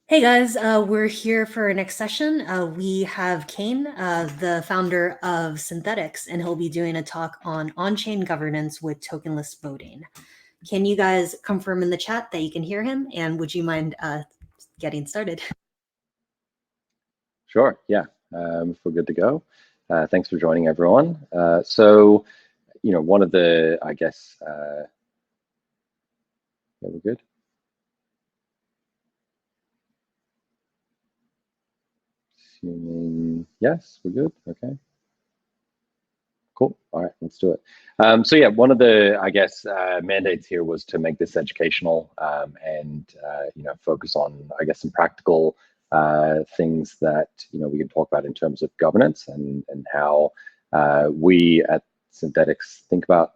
Hey guys, we're here for our next session. We have Kane, the founder of Synthetix, and he'll be doing a talk on on-chain governance with tokenless voting. Can you guys confirm in the chat that you can hear him? And would you mind getting started? Sure, yeah, if we're good to go. Thanks for joining, everyone. So, one of the, I guess, yeah, we're good. Assuming, yes, we're good, okay. Cool, all right, let's do it. So yeah, one of the, I guess, mandates here was to make this educational and, focus on, I guess, some practical things that, we can talk about in terms of governance and how we at Synthetix think about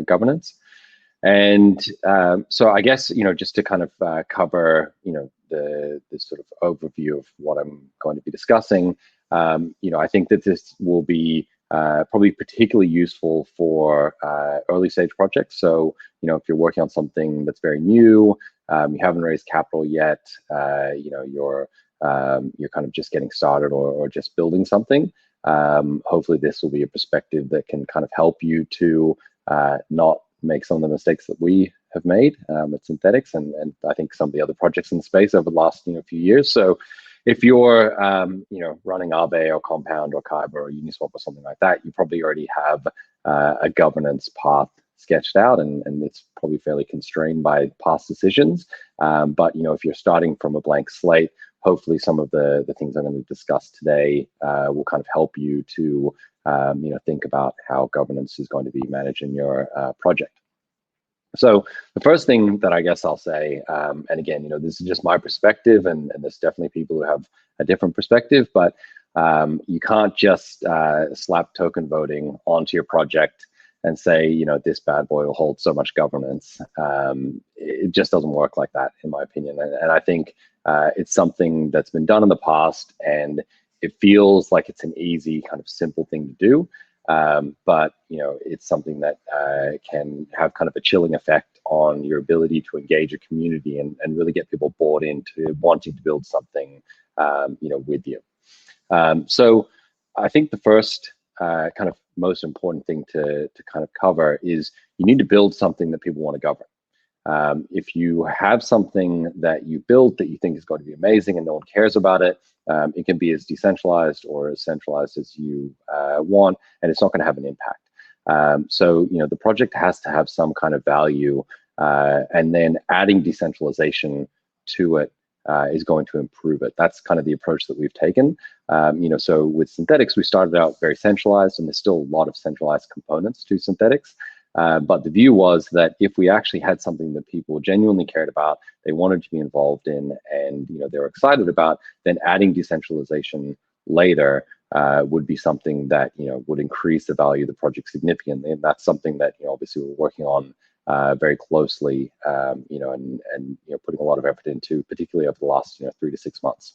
governance. And so I guess, just to kind of cover, the sort of overview of what I'm going to be discussing, I think that this will be probably particularly useful for early stage projects. So, if you're working on something that's very new, you haven't raised capital yet, you're kind of just getting started or just building something. Hopefully this will be a perspective that can kind of help you to not make some of the mistakes that we have made at Synthetix, and I think some of the other projects in the space over the last few years. So if you're running Aave or Compound or Kyber or Uniswap or something like that, you probably already have a governance path sketched out, and it's probably fairly constrained by past decisions. But if you're starting from a blank slate, hopefully some of the things I'm going to discuss today will kind of help you to think about how governance is going to be managed in your project. So the first thing that I guess I'll say, and again, this is just my perspective, and there's definitely people who have a different perspective, but you can't just slap token voting onto your project and say, this bad boy will hold so much governance. It just doesn't work like that, in my opinion. And I think it's something that's been done in the past, and it feels like it's an easy, kind of simple thing to do. But it's something that can have kind of a chilling effect on your ability to engage a community and really get people bought into wanting to build something with you. So I think the first kind of most important thing to kind of cover is you need to build something that people want to govern. If you have something that you build that you think is going to be amazing and no one cares about it, it can be as decentralized or as centralized as you want, and it's not going to have an impact. So, the project has to have some kind of value, and then adding decentralization to it is going to improve it. That's kind of the approach that we've taken. So with Synthetix, we started out very centralized, and there's still a lot of centralized components to Synthetix. But the view was that if we actually had something that people genuinely cared about, they wanted to be involved in, and they were excited about, then adding decentralization later would be something that would increase the value of the project significantly, and that's something that obviously we're working on very closely, and putting a lot of effort into, particularly over the last 3 to 6 months.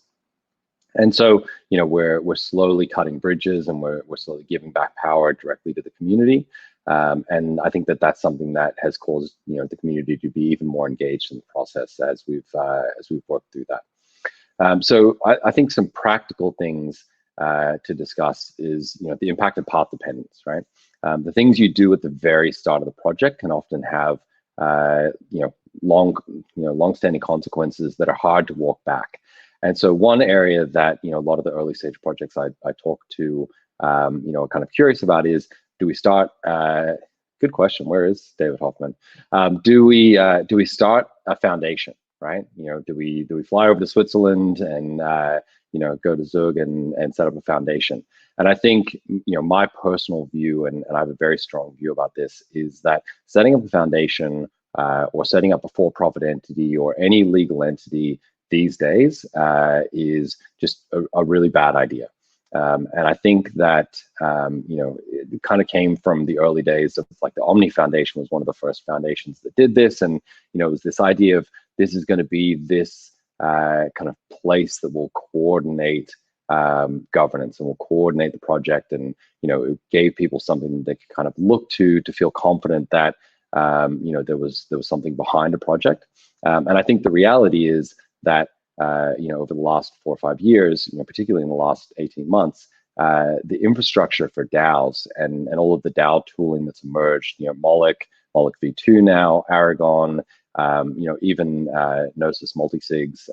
And so, we're slowly cutting bridges, and we're slowly giving back power directly to the community. And I think that that's something that has caused the community to be even more engaged in the process as we've worked through that. So I think some practical things to discuss is the impact of path dependence, right? The things you do at the very start of the project can often have long-standing consequences that are hard to walk back. And so one area that a lot of the early stage projects I talk to are kind of curious about is, do we start? Good question. Where is David Hoffman? Do we start a foundation, right? Do we fly over to Switzerland and go to Zug and set up a foundation? And I think my personal view, and I have a very strong view about this, is that setting up a foundation or setting up a for-profit entity or any legal entity these days is just a really bad idea. And I think that it kind of came from the early days of, like, the Omni Foundation was one of the first foundations that did this, and it was this idea of this is going to be this kind of place that will coordinate governance and will coordinate the project, and it gave people something they could kind of look to feel confident that there was something behind a project. And I think the reality is that over the last 4 or 5 years, particularly in the last 18 months, the infrastructure for DAOs and all of the DAO tooling that's emerged, Moloch V2 now, Aragon, even Gnosis multisigs,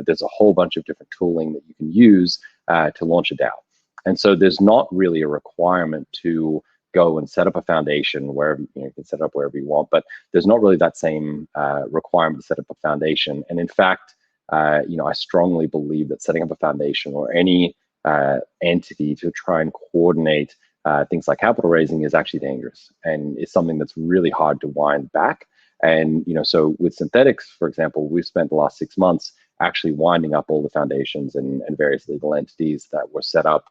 there's a whole bunch of different tooling that you can use to launch a DAO. And so there's not really a requirement to go and set up a foundation wherever you can set it up wherever you want, but there's not really that same requirement to set up a foundation. And in fact, I strongly believe that setting up a foundation or any entity to try and coordinate things like capital raising is actually dangerous, and it's something that's really hard to wind back. And so with Synthetix, for example, we've spent the last 6 months actually winding up all the foundations and various legal entities that were set up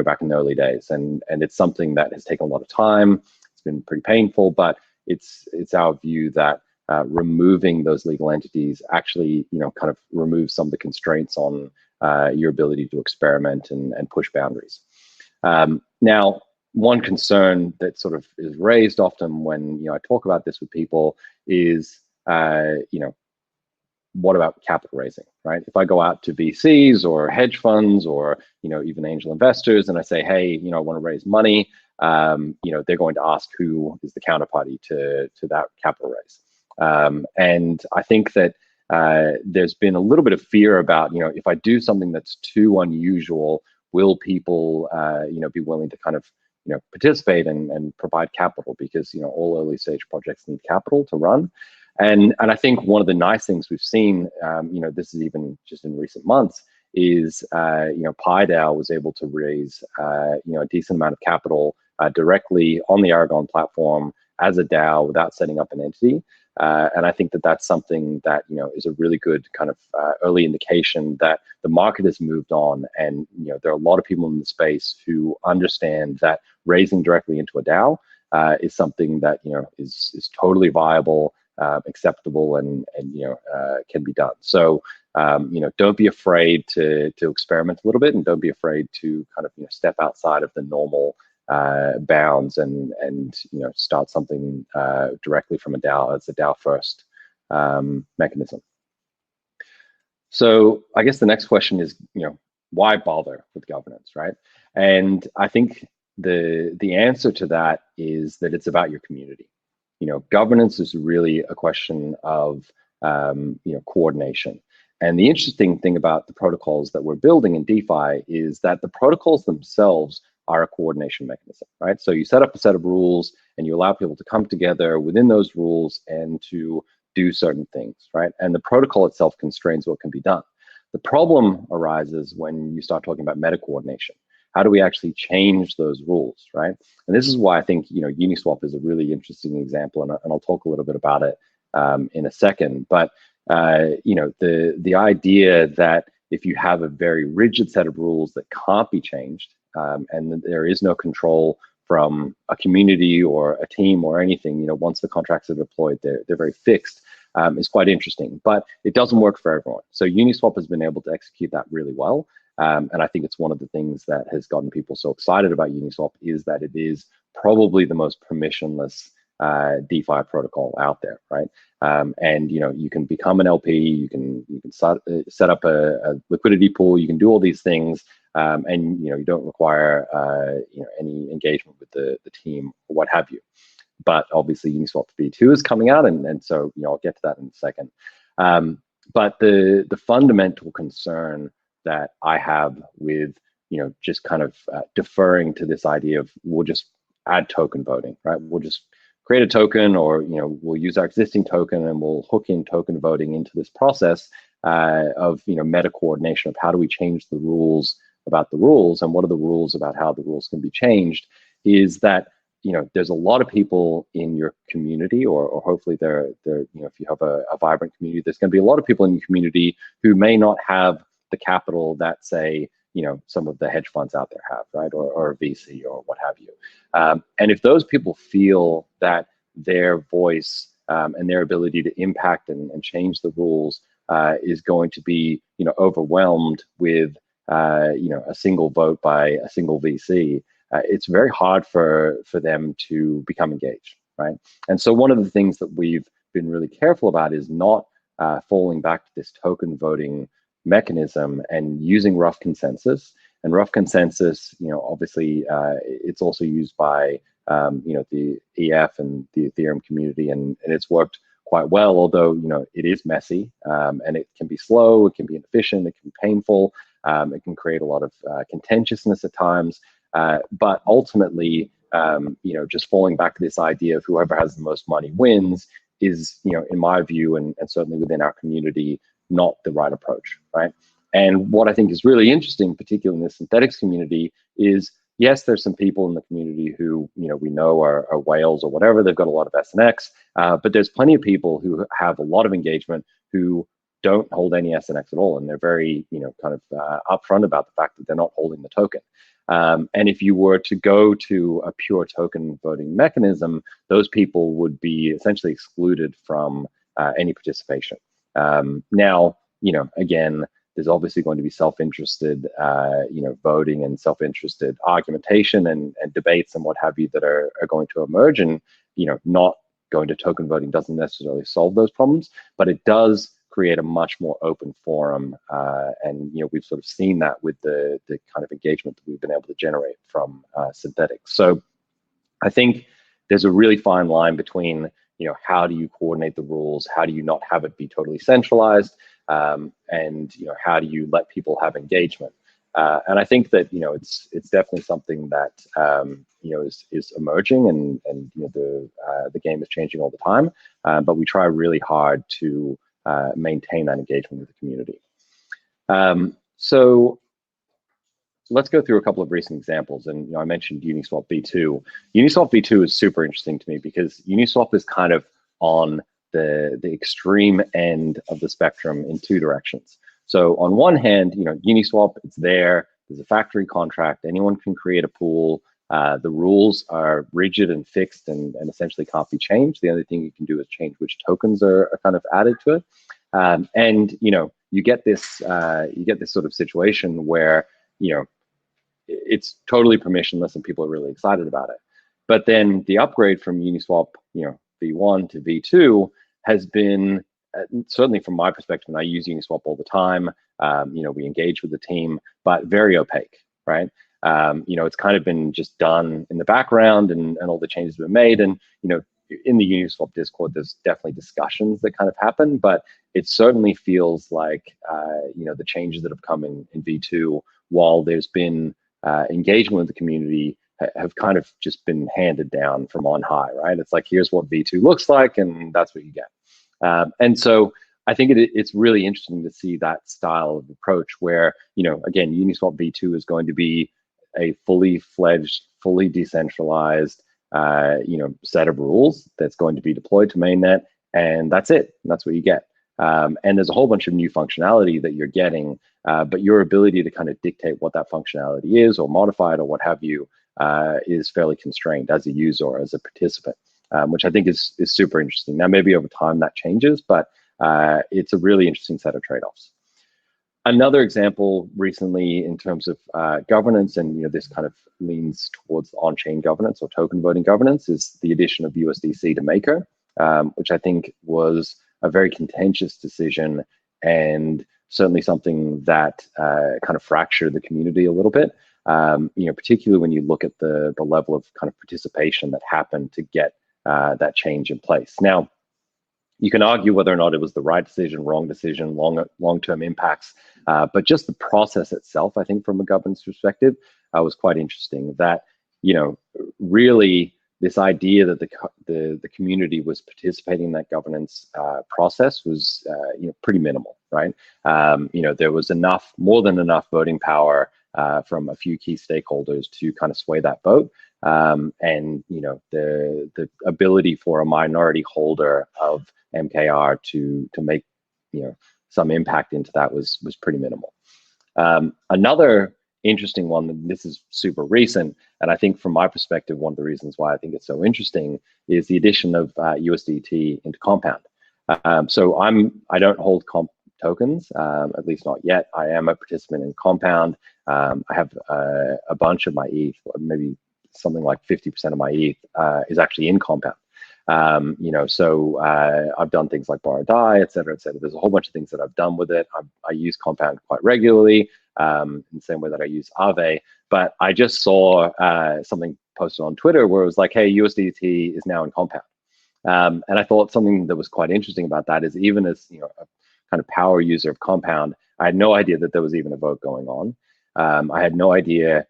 back in the early days, and it's something that has taken a lot of time. It's been pretty painful, but it's our view that removing those legal entities actually kind of removes some of the constraints on your ability to experiment and push boundaries. Now, one concern that sort of is raised often when I talk about this with people is what about capital raising, right? If I go out to VCs or hedge funds or even angel investors and I say, hey, I want to raise money, they're going to ask who is the counterparty to that capital raise. And I think that there's been a little bit of fear about, if I do something that's too unusual, will people be willing to kind of participate and provide capital, because all early stage projects need capital to run. And I think one of the nice things we've seen, this is even just in recent months, is PyDAO was able to raise a decent amount of capital directly on the Aragon platform as a DAO without setting up an entity. And I think that that's something that is a really good kind of early indication that the market has moved on, and there are a lot of people in the space who understand that raising directly into a DAO is something that is totally viable, acceptable, and can be done. So don't be afraid to experiment a little bit, and don't be afraid to kind of step outside of the normal bounds and start something directly from a DAO as a DAO first mechanism. So I guess the next question is, why bother with governance, right? And I think the answer to that is that it's about your community. Governance is really a question of coordination. And the interesting thing about the protocols that we're building in DeFi is that the protocols themselves are a coordination mechanism, right? So you set up a set of rules and you allow people to come together within those rules and to do certain things, right? And the protocol itself constrains what can be done. The problem arises when you start talking about meta coordination. How do we actually change those rules, right? And this is why I think Uniswap is a really interesting example, and I'll talk a little bit about it in a second. But the idea that if you have a very rigid set of rules that can't be changed, and there is no control from a community or a team or anything, once the contracts are deployed, they're very fixed, is quite interesting. But it doesn't work for everyone. So Uniswap has been able to execute that really well. And I think it's one of the things that has gotten people so excited about Uniswap is that it is probably the most permissionless DeFi protocol out there, right? And you can become an LP, you can set up a liquidity pool, you can do all these things, and you don't require any engagement with the team or what have you. But obviously Uniswap v2 is coming out, and so I'll get to that in a second. But the fundamental concern that I have with just kind of deferring to this idea of we'll just add token voting, right? We'll just create a token, or we'll use our existing token and we'll hook in token voting into this process of meta coordination of how do we change the rules about the rules, and what are the rules about how the rules can be changed, is that there's a lot of people in your community, or hopefully there if you have a vibrant community, there's going to be a lot of people in your community who may not have the capital that, say, some of the hedge funds out there have, right, or a VC or what have you. And if those people feel that their voice and their ability to impact and change the rules is going to be overwhelmed with a single vote by a single VC, it's very hard for them to become engaged, right? And so one of the things that we've been really careful about is not falling back to this token voting mechanism and using rough consensus. And rough consensus, obviously it's also used by the EF and the Ethereum community, and it's worked quite well, although it is messy, and it can be slow, it can be inefficient, it can be painful, it can create a lot of contentiousness at times, but ultimately just falling back to this idea of whoever has the most money wins is, in my view, and certainly within our community, not the right approach, right? And what I think is really interesting, particularly in the Synthetix community, is yes, there's some people in the community who we know are whales or whatever. They've got a lot of SNX, but there's plenty of people who have a lot of engagement who don't hold any SNX at all, and they're very kind of upfront about the fact that they're not holding the token. And if you were to go to a pure token voting mechanism, those people would be essentially excluded from any participation. Now, again, there's obviously going to be self-interested, voting and self-interested argumentation and debates and what have you that are going to emerge. And, not going to token voting doesn't necessarily solve those problems, but it does create a much more open forum. And, we've sort of seen that with the kind of engagement that we've been able to generate from Synthetix. So I think there's a really fine line between, how do you coordinate the rules? How do you not have it be totally centralized? And how do you let people have engagement? And I think that it's definitely something that is emerging, and the game is changing all the time. But we try really hard to maintain that engagement with the community. So let's go through a couple of recent examples. And I mentioned Uniswap v2. Uniswap v2 is super interesting to me because Uniswap is kind of on the extreme end of the spectrum in two directions. So on one hand, Uniswap, it's there. There's a factory contract. Anyone can create a pool. The rules are rigid and fixed and essentially can't be changed. The only thing you can do is change which tokens are kind of added to it. And you get this sort of situation where it's totally permissionless and people are really excited about it. But then the upgrade from Uniswap, v1 to v2 has been, certainly from my perspective, and I use Uniswap all the time, we engage with the team, but very opaque, right? It's kind of been just done in the background, and all the changes have been made. And, in the Uniswap Discord, there's definitely discussions that kind of happen, but it certainly feels like, the changes that have come in v2, while there's been engagement with the community, have kind of just been handed down from on high, right? It's like, here's what v2 looks like, and that's what you get. And so I think it's really interesting to see that style of approach where, again, Uniswap v2 is going to be a fully fledged, fully decentralized, set of rules that's going to be deployed to mainnet, and that's it. And that's what you get. And there's a whole bunch of new functionality that you're getting, but your ability to kind of dictate what that functionality is or modify it or what have you is fairly constrained as a user or as a participant, which I think is super interesting. Now, maybe over time that changes, but it's a really interesting set of trade-offs. Another example recently in terms of governance, and this kind of leans towards on-chain governance or token voting governance, is the addition of USDC to Maker, which I think was a very contentious decision and certainly something that kind of fractured the community a little bit. Particularly when you look at the level of kind of participation that happened to get that change in place. Now, you can argue whether or not it was the right decision, wrong decision, long-term impacts, but just the process itself, I think, from a governance perspective, was quite interesting. That really this idea that the community was participating in that governance process was pretty minimal, right? There was more than enough voting power from a few key stakeholders to kind of sway that vote. And the ability for a minority holder of MKR to make some impact into that was pretty minimal. Another interesting one, this is super recent, and I think from my perspective, one of the reasons why I think it's so interesting is the addition of USDT into Compound. So I don't hold comp tokens, at least not yet. I am a participant in Compound. I have a bunch of my ETH, maybe something like 50% of my ETH is actually in Compound. So I've done things like borrow die, et cetera, et cetera. There's a whole bunch of things that I've done with it. I use Compound quite regularly, in the same way that I use Aave. But I just saw something posted on Twitter where it was like, hey, USDT is now in Compound. And I thought something that was quite interesting about that is, even as a kind of power user of Compound, I had no idea that there was even a vote going on. I had no idea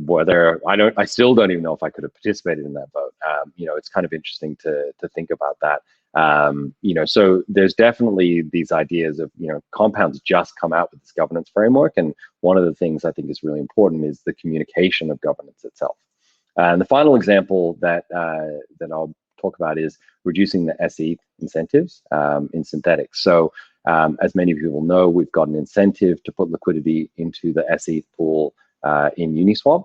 whether I still don't even know if I could have participated in that vote. It's kind of interesting to think about that. So there's definitely these ideas of, Compound's just come out with this governance framework, and one of the things I think is really important is the communication of governance itself. And the final example that I'll talk about is reducing the SE incentives in Synthetix. So as many people know, we've got an incentive to put liquidity into the SE pool in Uniswap,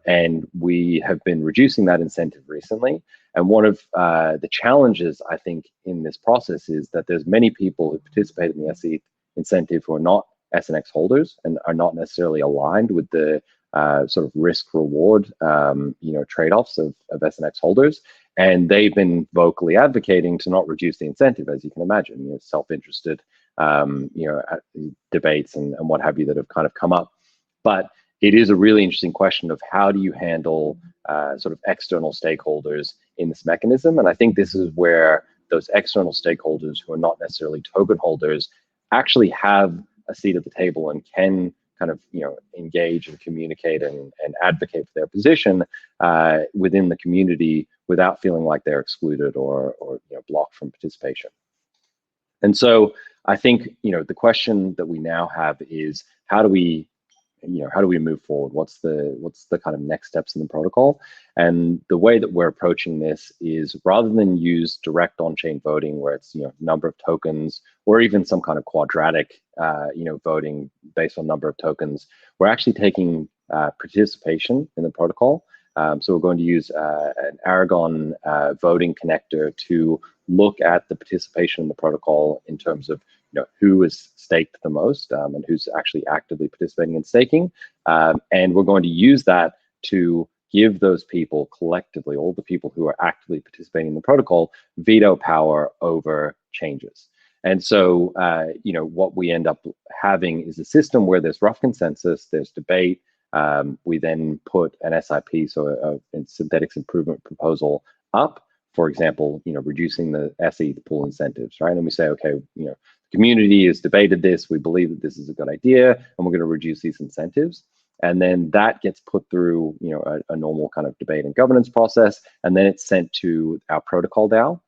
and we have been reducing that incentive recently. And one of the challenges, I think, in this process is that there's many people who participate in the SE incentive who are not SNX holders and are not necessarily aligned with the sort of risk-reward, trade-offs of SNX holders. And they've been vocally advocating to not reduce the incentive, as you can imagine, self-interested, debates and what have you that have kind of come up. But it is a really interesting question of how do you handle sort of external stakeholders in this mechanism. And I think this is where those external stakeholders who are not necessarily token holders actually have a seat at the table and can kind of engage and communicate and advocate for their position within the community without feeling like they're excluded or blocked from participation. And so I think the question that we now have is, how do we move forward? What's the kind of next steps in the protocol? And the way that we're approaching this is, rather than use direct on-chain voting where it's number of tokens, or even some kind of quadratic voting based on number of tokens, we're actually taking participation in the protocol. So we're going to use an Aragon voting connector to look at the participation in the protocol in terms of who is staked the most and who's actually actively participating in staking. And we're going to use that to give those people collectively, all the people who are actively participating in the protocol, veto power over changes. And so, what we end up having is a system where there's rough consensus, there's debate. We then put an SIP, so a Synthetix improvement proposal up, for example, reducing the SE pool incentives, right? And we say, okay, the community has debated this. We believe that this is a good idea, and we're going to reduce these incentives. And then that gets put through, a normal kind of debate and governance process, and then it's sent to our protocol DAO.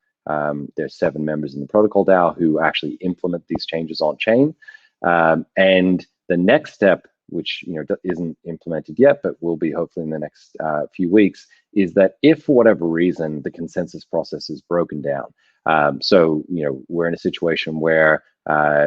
There's 7 members in the protocol DAO who actually implement these changes on chain. And the next step, which isn't implemented yet, but will be hopefully in the next few weeks, is that if for whatever reason the consensus process is broken down, so we're in a situation where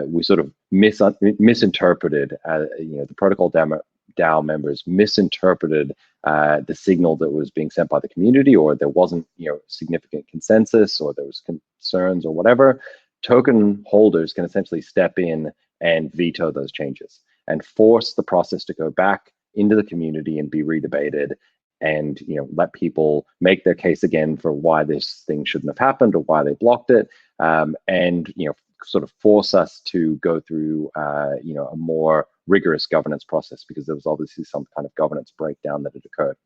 we sort of misinterpreted, the protocol DAO members misinterpreted the signal that was being sent by the community, or there wasn't significant consensus, or there was concerns or whatever. Token holders can essentially step in and veto those changes and force the process to go back into the community and be redebated, and let people make their case again for why this thing shouldn't have happened or why they blocked it, and sort of force us to go through a more rigorous governance process, because there was obviously some kind of governance breakdown that had occurred.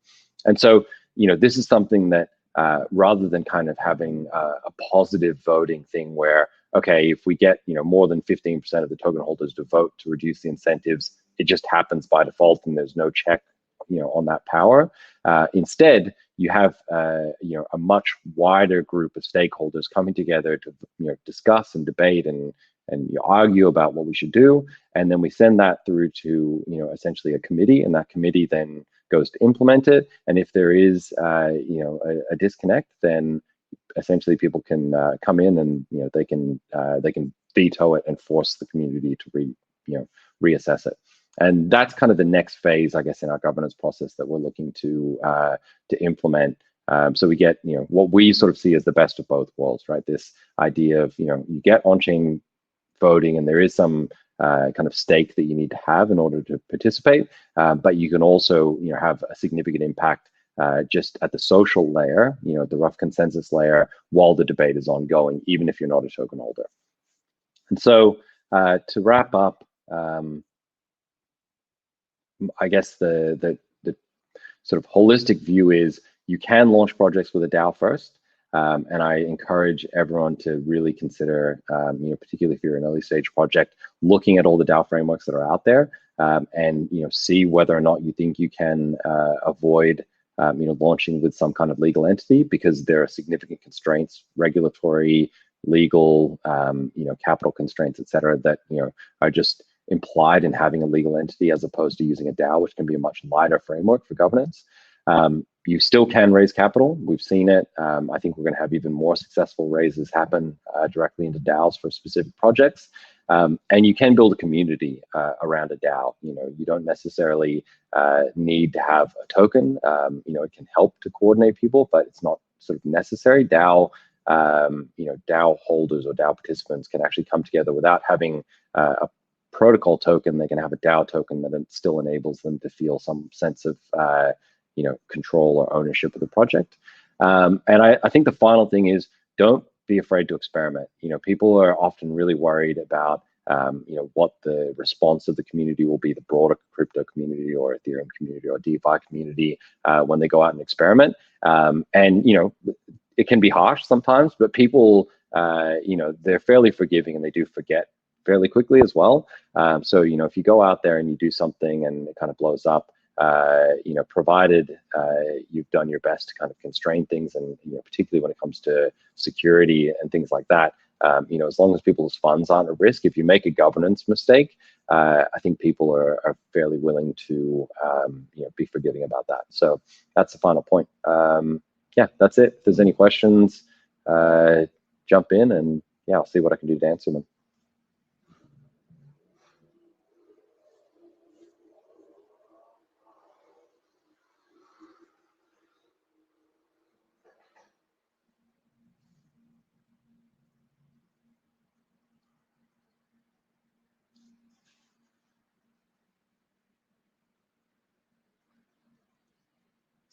And so this is something that rather than kind of having a positive voting thing where, okay, if we get more than 15% of the token holders to vote to reduce the incentives, it just happens by default and there's no check on that power. Instead, you have a much wider group of stakeholders coming together to discuss and debate and argue about what we should do, and then we send that through to essentially a committee, and that committee then goes to implement it. And if there is a disconnect, then essentially people can come in and they can veto it and force the community to reassess it. And that's kind of the next phase, I guess, in our governance process that we're looking to implement. So we get what we sort of see as the best of both worlds, right? This idea of you get on-chain voting, and there is some kind of stake that you need to have in order to participate, but you can also have a significant impact just at the social layer, the rough consensus layer, while the debate is ongoing, even if you're not a token holder. And so to wrap up, I guess the sort of holistic view is you can launch projects with a DAO first. And I encourage everyone to really consider, particularly if you're an early stage project, looking at all the DAO frameworks that are out there, and see whether or not you think you can avoid launching with some kind of legal entity, because there are significant constraints, regulatory, legal, capital constraints, et cetera, that are just implied in having a legal entity as opposed to using a DAO, which can be a much lighter framework for governance. You still can raise capital. We've seen it. I think we're going to have even more successful raises happen directly into DAOs for specific projects. And you can build a community around a DAO. You don't necessarily need to have a token. It can help to coordinate people, but it's not sort of necessary. DAO holders or DAO participants can actually come together without having a protocol token. They can have a DAO token that still enables them to feel some sense of control or ownership of the project. And I think the final thing is, don't be afraid to experiment. People are often really worried about what the response of the community will be, the broader crypto community or Ethereum community or DeFi community, when they go out and experiment. And it can be harsh sometimes, but people they're fairly forgiving, and they do forget fairly quickly as well. So if you go out there and you do something and it kind of blows up, provided you've done your best to kind of constrain things, and particularly when it comes to security and things like that, as long as people's funds aren't at risk, if you make a governance mistake, I think people are fairly willing to be forgiving about that. So that's the final point. Yeah, that's it. If there's any questions, jump in, and yeah, I'll see what I can do to answer them.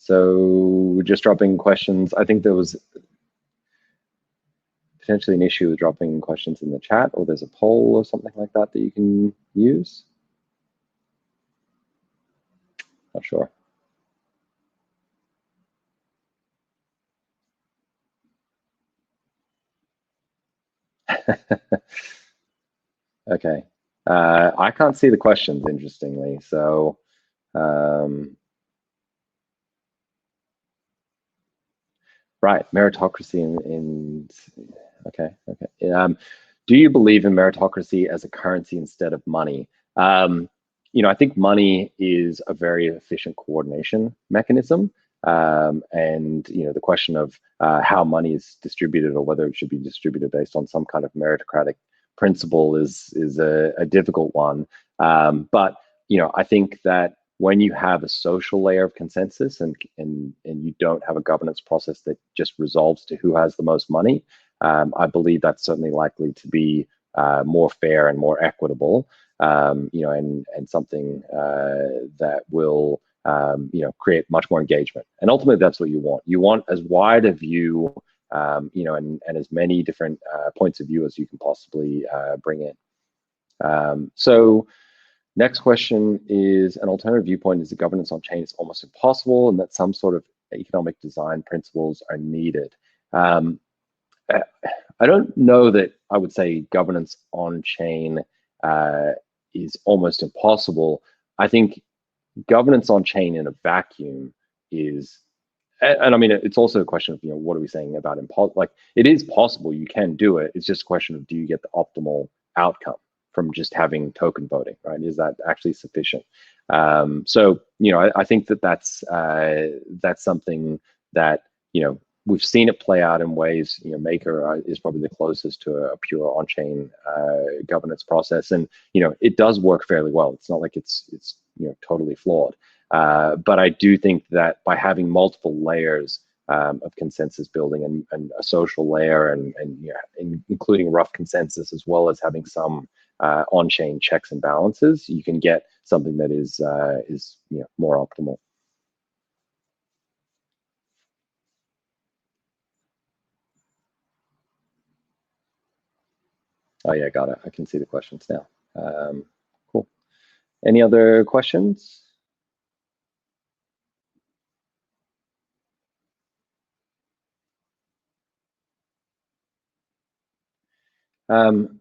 So just dropping questions. I think there was potentially an issue with dropping questions in the chat, or there's a poll or something like that that you can use. Not sure. Okay. I can't see the questions, interestingly. So right, meritocracy okay. Do you believe in meritocracy as a currency instead of money? I think money is a very efficient coordination mechanism. And the question of how money is distributed, or whether it should be distributed based on some kind of meritocratic principle, is a difficult one. But I think that when you have a social layer of consensus, and you don't have a governance process that just resolves to who has the most money, I believe that's certainly likely to be more fair and more equitable, and something that will create much more engagement. And ultimately, that's what you want. You want as wide a view, and as many different points of view as you can possibly bring in. So next question is, an alternative viewpoint is the governance on chain is almost impossible, and that some sort of economic design principles are needed. I don't know that I would say governance on chain is almost impossible. I think governance on chain in a vacuum is, and I mean, it's also a question of, what are we saying about like, it is possible, you can do it. It's just a question of, do you get the optimal outcome from just having token voting, right? Is that actually sufficient? So, I think that's something that, we've seen it play out in ways. Maker is probably the closest to a pure on-chain governance process, and it does work fairly well. It's not like it's totally flawed, but I do think that by having multiple layers of consensus building, and a social layer, and including rough consensus, as well as having some on-chain checks and balances, you can get something that is more optimal. Oh yeah, got it. I can see the questions now. Cool. Any other questions?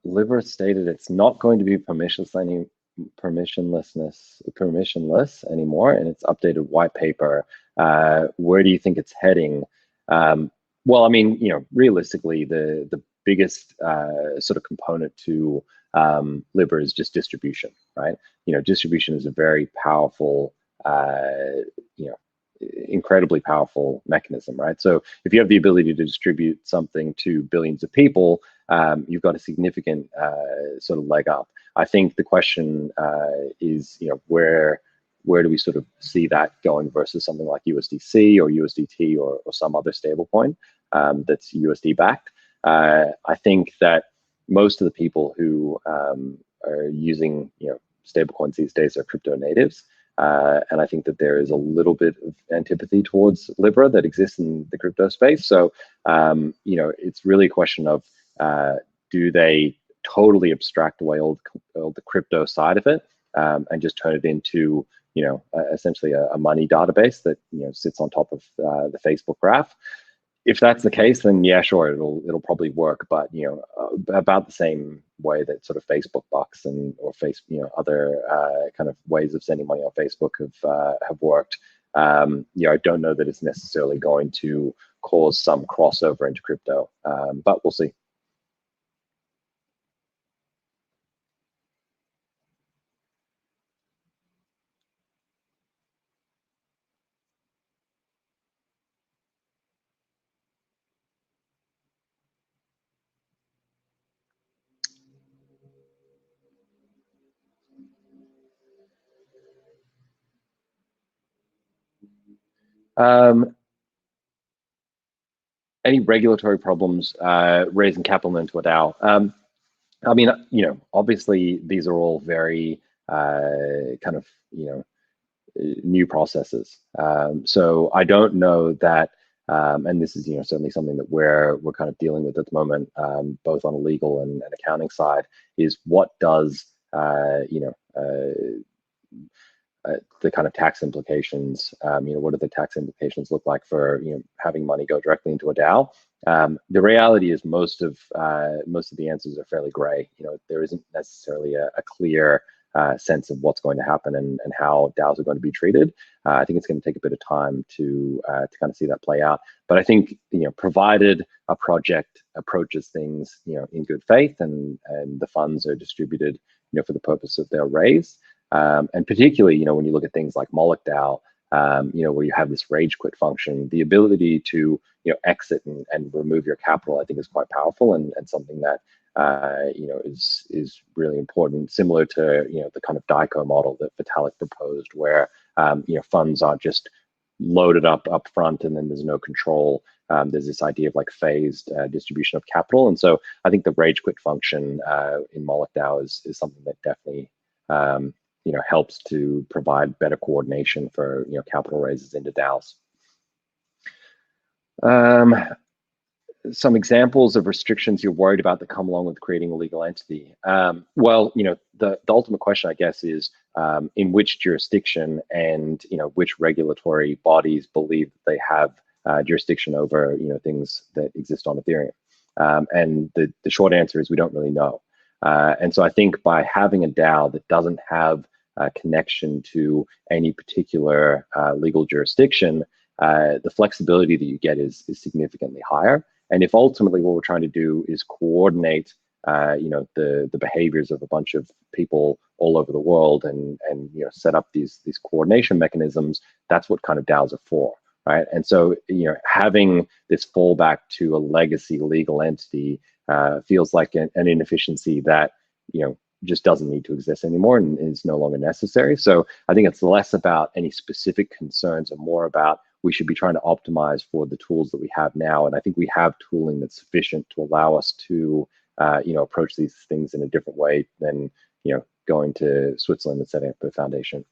Libra stated it's not going to be permissionless anymore in its updated white paper. Where do you think it's heading? Well, I mean, realistically, the biggest sort of component to Libra is just distribution, right? Distribution is a very powerful, you know, incredibly powerful mechanism, right? So if you have the ability to distribute something to billions of people, you've got a significant sort of leg up. I think the question is, where do we sort of see that going versus something like USDC or USDT or some other stablecoin that's USD backed? I think that most of the people who are using stablecoins these days are crypto natives. And I think that there is a little bit of antipathy towards Libra that exists in the crypto space. So, it's really a question of do they totally abstract away all the crypto side of it and just turn it into, essentially a money database that sits on top of the Facebook graph? If that's the case, then yeah, sure, it'll probably work, but about the same way that sort of Facebook bucks or other kind of ways of sending money on Facebook have worked. I don't know that it's necessarily going to cause some crossover into crypto, but we'll see. Um, any regulatory problems raising capital into a DAO? I mean, obviously these are all very kind of, new processes. So I don't know that, and this is certainly something that we're kind of dealing with at the moment, both on a legal and accounting side, is what does the kind of tax implications, what do the tax implications look like for having money go directly into a DAO? The reality is most of the answers are fairly gray. There isn't necessarily a clear sense of what's going to happen and how DAOs are going to be treated. I think it's going to take a bit of time to kind of see that play out. But I think provided a project approaches things in good faith and the funds are distributed for the purpose of their raise, and particularly when you look at things like Moloch DAO, where you have this rage quit function, the ability to exit and remove your capital, I think is quite powerful and something that is really important, similar to the kind of DICO model that Vitalik proposed, where funds are just loaded up front and then there's no control. There's this idea of like phased distribution of capital, and so I think the rage quit function in Moloch DAO is something that definitely helps to provide better coordination for capital raises into DAOs. Some examples of restrictions you're worried about that come along with creating a legal entity. Well, the ultimate question, I guess, is in which jurisdiction and which regulatory bodies believe that they have jurisdiction over things that exist on Ethereum. And the short answer is we don't really know. And so I think by having a DAO that doesn't have a connection to any particular legal jurisdiction, the flexibility that you get is significantly higher. And if ultimately what we're trying to do is coordinate, the behaviors of a bunch of people all over the world and set up these coordination mechanisms, that's what kind of DAOs are for, right? And so having this fallback to a legacy legal entity feels like an inefficiency that just doesn't need to exist anymore and is no longer necessary. So I think it's less about any specific concerns and more about we should be trying to optimize for the tools that we have now. And I think we have tooling that's sufficient to allow us to approach these things in a different way than going to Switzerland and setting up a foundation.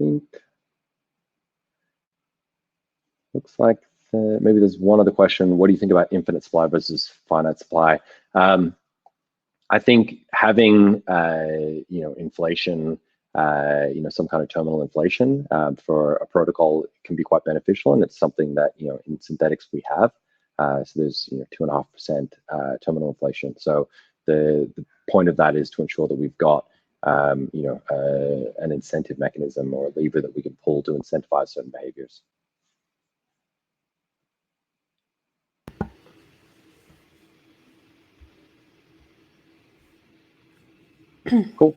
I think looks like maybe there's one other question. What do you think about infinite supply versus finite supply? I think having inflation, some kind of terminal inflation for a protocol can be quite beneficial, and it's something that in Synthetix we have. So there's 2.5% terminal inflation. So the point of that is to ensure that we've got an incentive mechanism or a lever that we can pull to incentivize certain behaviors. Cool.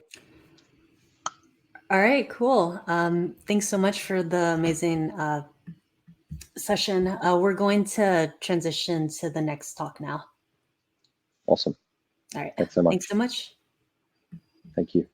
All right, cool. Thanks so much for the amazing session. We're going to transition to the next talk now. Awesome. All right. Thanks so much. Thanks so much. Thank you.